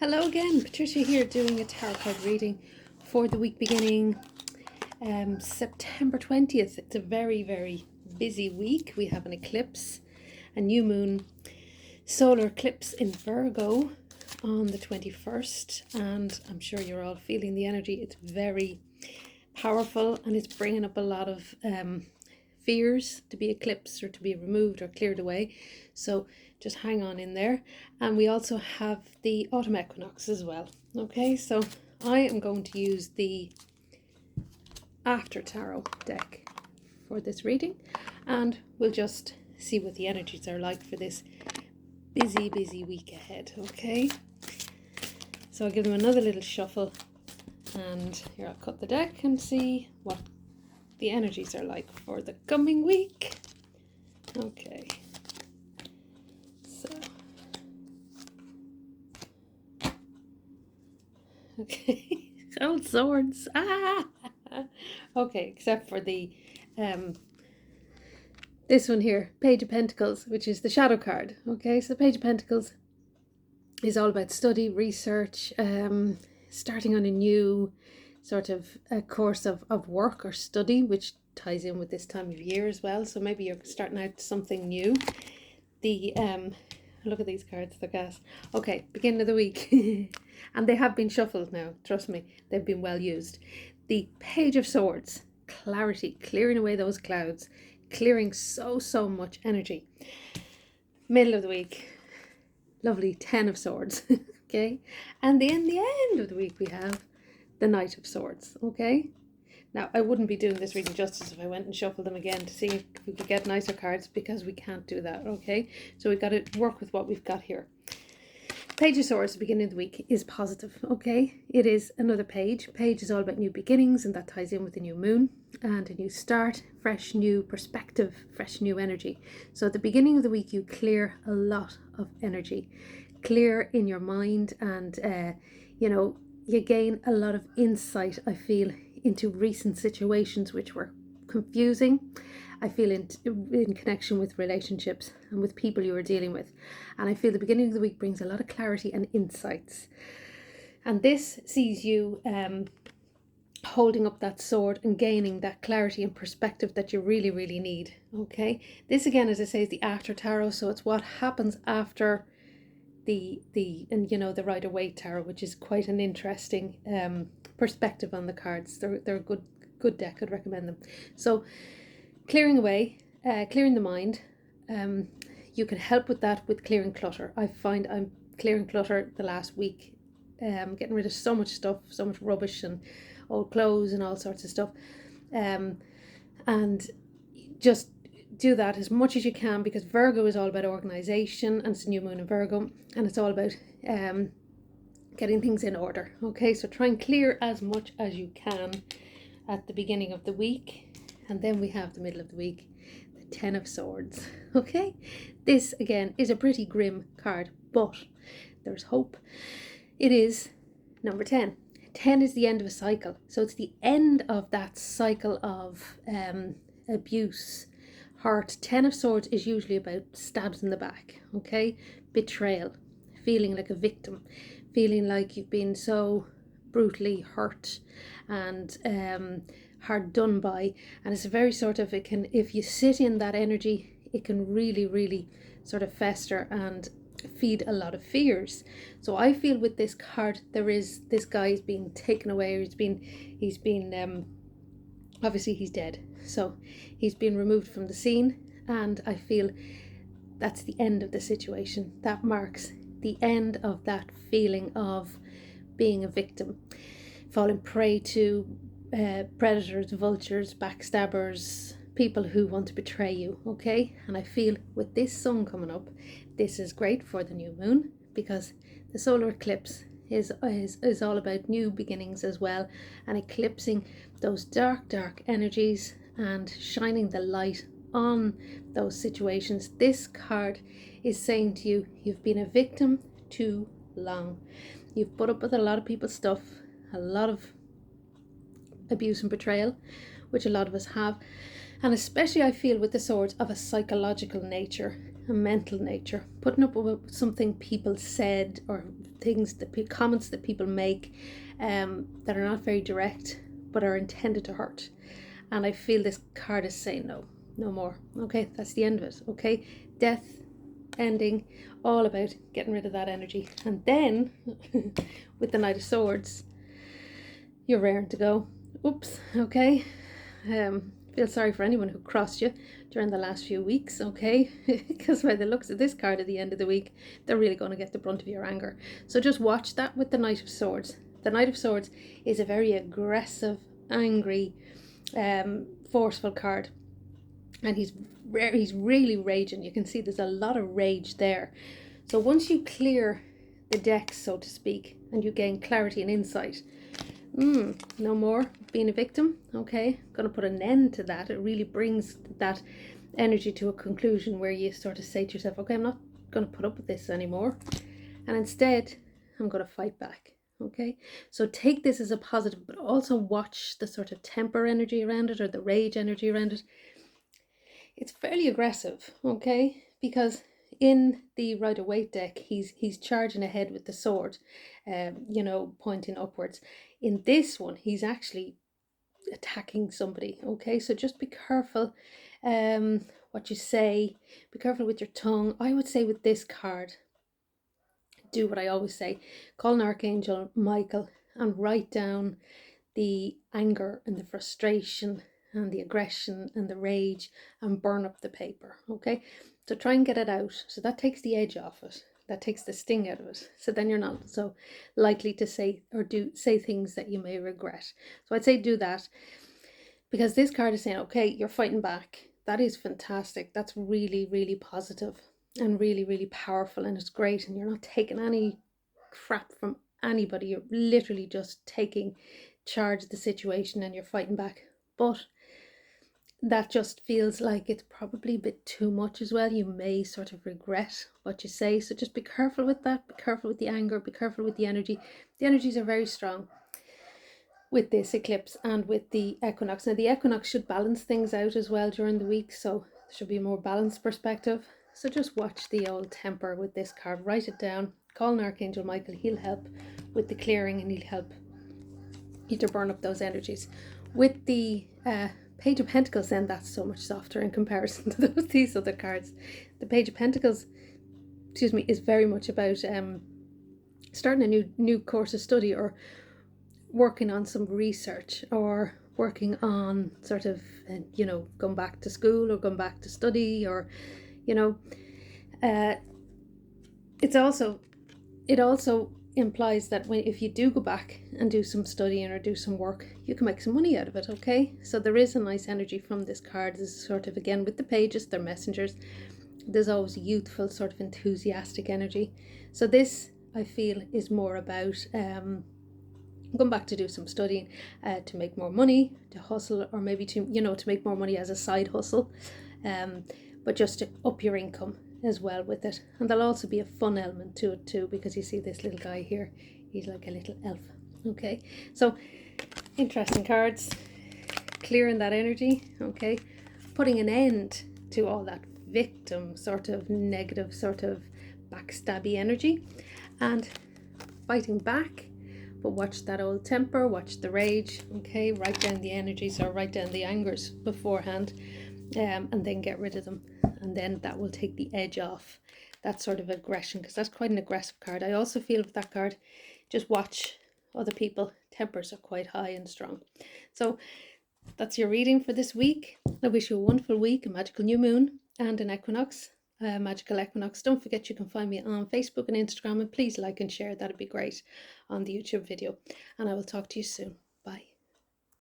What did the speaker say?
Hello again, Patricia here doing a tarot card reading for the week beginning September 20th. It's a very, very busy week. We have an eclipse, a new moon, solar eclipse in Virgo on the 21st, and I'm sure you're all feeling the energy. It's very powerful and it's bringing up a lot of fears to be eclipsed or to be removed or cleared away. So just hang on in there. And we also have the autumn equinox as well. Okay, so I am going to use the after tarot deck for this reading, and we'll just see what the energies are like for this busy week ahead. Okay, so I'll give them another little shuffle, and here I'll cut the deck and see what the energies are like for the coming week. Okay, so okay, old swords. Okay, except for the this one here, Page of Pentacles, which is the shadow card. Okay, so the Page of Pentacles is all about study, research, starting on a new sort of a course of work or study, which ties in with this time of year as well. So maybe you're starting out something new. The look at these cards, they're gas. Okay, beginning of the week. And they have been shuffled now, trust me, they've been well used. The Page of Swords, clarity, clearing away those clouds, clearing so much energy. Middle of the week, lovely 10 of Swords. Okay, and then the end of the week we have the Knight of Swords. Okay, now I wouldn't be doing this reading justice if I went and shuffled them again to see if we could get nicer cards, because we can't do that. Okay, so we've got to work with what we've got here. Page of Swords, the beginning of the week, is positive. Okay, it is another page. Page is all about new beginnings, and that ties in with the new moon and a new start, fresh new perspective, fresh new energy. So at the beginning of the week you clear a lot of energy, clear in your mind, and you gain a lot of insight, I feel, into recent situations which were confusing. I feel in connection with relationships and with people you are dealing with. And I feel the beginning of the week brings a lot of clarity and insights. And this sees you holding up that sword and gaining that clarity and perspective that you really need. Okay, this again, as I say, is the after tarot, so it's what happens after the Rider-Waite tarot, which is quite an interesting perspective on the cards. They're a good deck. I'd recommend them. So clearing away, clearing the mind, you can help with that with clearing clutter. I find I'm clearing clutter the last week, getting rid of so much stuff, so much rubbish and old clothes and all sorts of stuff, and just do that as much as you can, because Virgo is all about organization, and it's a new moon in Virgo, and it's all about getting things in order. Okay, so try and clear as much as you can at the beginning of the week. And then we have the middle of the week, the 10 of Swords. Okay, this again is a pretty grim card, but there's hope. It is number 10. 10 is the end of a cycle, so it's the end of that cycle of abuse, hurt. 10 of Swords is usually about stabs in the back. Okay, betrayal, feeling like a victim, feeling like you've been so brutally hurt and hard done by. And it's a very sort of, it can, if you sit in that energy, it can really sort of fester and feed a lot of fears. So I feel with this card, there is, this guy is being taken away, or he's been obviously he's dead, so he's been removed from the scene, and I feel that's the end of the situation. That marks the end of that feeling of being a victim, falling prey to predators, vultures, backstabbers, people who want to betray you. Okay, and I feel with this sun coming up, this is great for the new moon, because the solar eclipse is all about new beginnings as well, and eclipsing those dark energies and shining the light on those situations. This card is saying to you, you've been a victim too long. You've put up with a lot of people's stuff, a lot of abuse and betrayal, which a lot of us have, and especially I feel with the swords of a psychological nature. a mental nature, putting up with something people said, or things that comments that people make that are not very direct but are intended to hurt. And I feel this card is saying no, no more. Okay, that's the end of it. Okay, death, ending, all about getting rid of that energy. And then with the Knight of Swords, you're raring to go. Oops. Okay. Feel sorry for anyone who crossed you during the last few weeks, okay? Because by the looks of this card at the end of the week, they're really going to get the brunt of your anger. So just watch that with the Knight of Swords. The Knight of Swords is a very aggressive, angry, forceful card. And he's really raging. You can see there's a lot of rage there. So once you clear the decks, so to speak, and you gain clarity and insight, no more being a victim. Okay, going to put an end to that. It really brings that energy to a conclusion where you sort of say to yourself, okay, I'm not going to put up with this anymore, and instead I'm going to fight back. Okay, so take this as a positive, but also watch the sort of temper energy around it, or the rage energy around it. It's fairly aggressive, okay, because in the Rider-Waite deck, he's charging ahead with the sword, you know, pointing upwards. In this one, he's actually attacking somebody, okay? So just be careful what you say, be careful with your tongue. I would say with this card, do what I always say, call an Archangel Michael and write down the anger and the frustration and the aggression and the rage, and burn up the paper, okay? So try and get it out. So that takes the edge off it. That takes the sting out of it. So then you're not so likely to say or say things that you may regret. So I'd say do that, because this card is saying, okay, you're fighting back. That is fantastic. That's really, really positive and really, really powerful, and it's great. And you're not taking any crap from anybody. You're literally just taking charge of the situation and you're fighting back. But that just feels like it's probably a bit too much as well. You may sort of regret what you say. So just be careful with that. Be careful with the anger. Be careful with the energy. The energies are very strong with this eclipse and with the equinox. Now the equinox should balance things out as well during the week, so there should be a more balanced perspective. So just watch the old temper with this card. Write it down. Call an Archangel Michael. He'll help with the clearing, and he'll help you to burn up those energies. With the Page of Pentacles, then that's so much softer in comparison to these other cards. The Page of Pentacles, excuse me, is very much about starting a new course of study, or working on some research, or working on sort of, you know, going back to school or going back to study, or, you know, it also implies that if you do go back and do some studying or do some work, you can make some money out of it, okay? So there is a nice energy from this card. This is sort of, again, with the pages, they're messengers. There's always youthful, sort of enthusiastic energy. So this, I feel, is more about going back to do some studying, to make more money, to hustle, or maybe to, you know, to make more money as a side hustle, but just to up your income as well with it. And there'll also be a fun element to it too, because you see this little guy here, he's like a little elf. Okay, so interesting cards, clearing that energy, okay, putting an end to all that victim sort of negative, sort of backstabby energy, and fighting back. But watch that old temper, watch the rage, okay? Write down the energies, or write down the angers beforehand, and then get rid of them. And then that will take the edge off that sort of aggression, because that's quite an aggressive card. I also feel with that card, just watch other people. Tempers are quite high and strong. So that's your reading for this week. I wish you a wonderful week, a magical new moon and an equinox. Magical Equinox. Don't forget you can find me on Facebook and Instagram, and please like and share. That'd be great on the YouTube video, and I will talk to you soon.